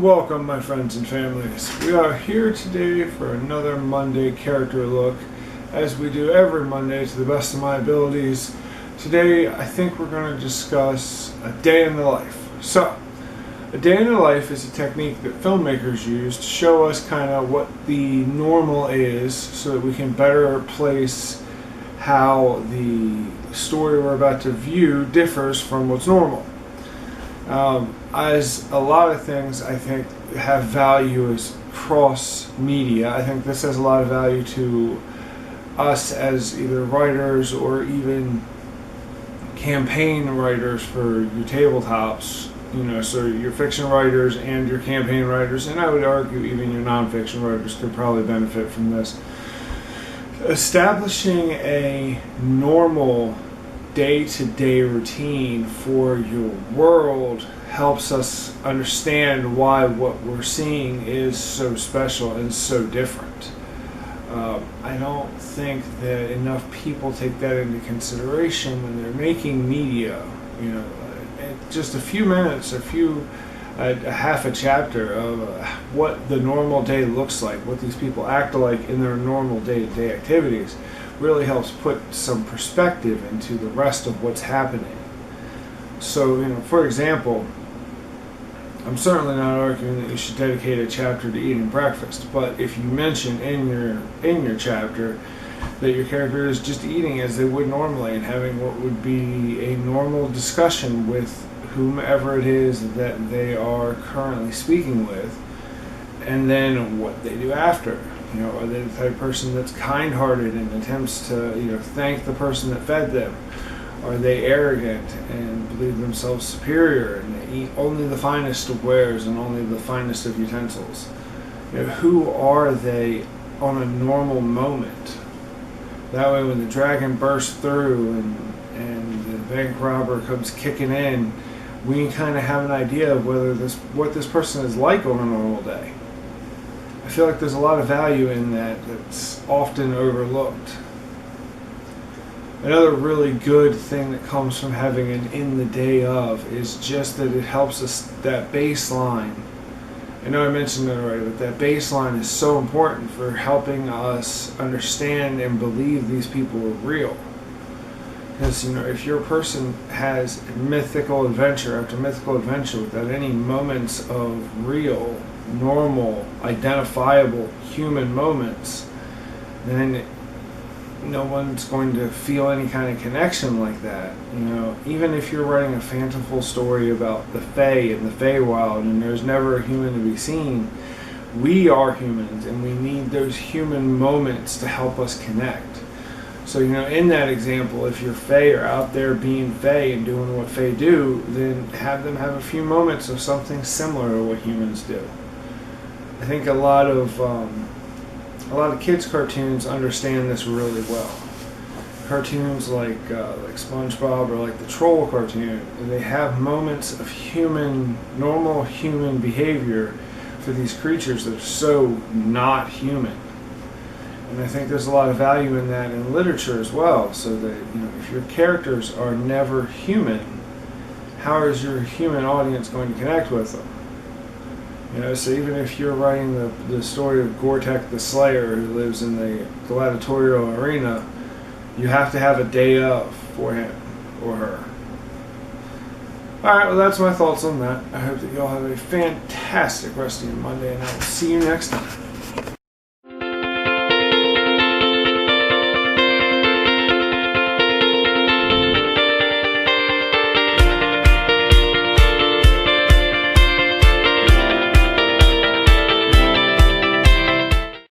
welcome, my friends and families. We are here today for another Monday character look, as we do every Monday to the best of my abilities. Today, I think we're going to discuss a day in the life. So, a day in the life is a technique that filmmakers use to show us kind of what the normal is, so that we can better place how the story we're about to view differs from what's normal. As a lot of things I think have value as cross media, I think this has a lot of value to us as either writers or even campaign writers for your tabletops, so your fiction writers and your campaign writers, and I would argue even your nonfiction writers could probably benefit from this. Establishing a normal day-to-day routine for your world helps us understand why what we're seeing is so special and so different. I don't think that enough people take that into consideration when they're making media. Just a few minutes, a half a chapter of what the normal day looks like, what these people act like in their normal day-to-day activities, really helps put some perspective into the rest of what's happening. So, for example, I'm certainly not arguing that you should dedicate a chapter to eating breakfast, but if you mention in your chapter that your character is just eating as they would normally and having what would be a normal discussion with whomever it is that they are currently speaking with, and then what they do after. Are they the type of person that's kind-hearted and attempts to, thank the person that fed them? Are they arrogant and believe themselves superior and they eat only the finest of wares and only the finest of utensils? Who are they on a normal moment? That way when the dragon bursts through and the bank robber comes kicking in, we can kind of have an idea of what this person is like on a normal day. I feel like there's a lot of value in that's often overlooked. Another really good thing that comes from having an in the day of is just that it helps us, that baseline. I know I mentioned it already, but that baseline is so important for helping us understand and believe these people are real. Because, if your person has mythical adventure after mythical adventure without any moments of real, normal, identifiable human moments, then no one's going to feel any kind of connection like that. Even if you're writing a fanciful story about the Fae and the Feywild and there's never a human to be seen, we are humans and we need those human moments to help us connect. So, in that example, if your Fae are out there being Fae and doing what Fae do, then have them have a few moments of something similar to what humans do. I think a lot of kids' cartoons understand this really well. Cartoons like SpongeBob or like the Troll cartoon, they have moments of normal human behavior for these creatures that are so not human. And I think there's a lot of value in that in literature as well, so that, if your characters are never human, how is your human audience going to connect with them? So even if you're writing the story of Gortek the Slayer who lives in the gladiatorial arena, you have to have a day of for him or her. Alright, well, that's my thoughts on that. I hope that you all have a fantastic rest of your Monday, and I will see you next time.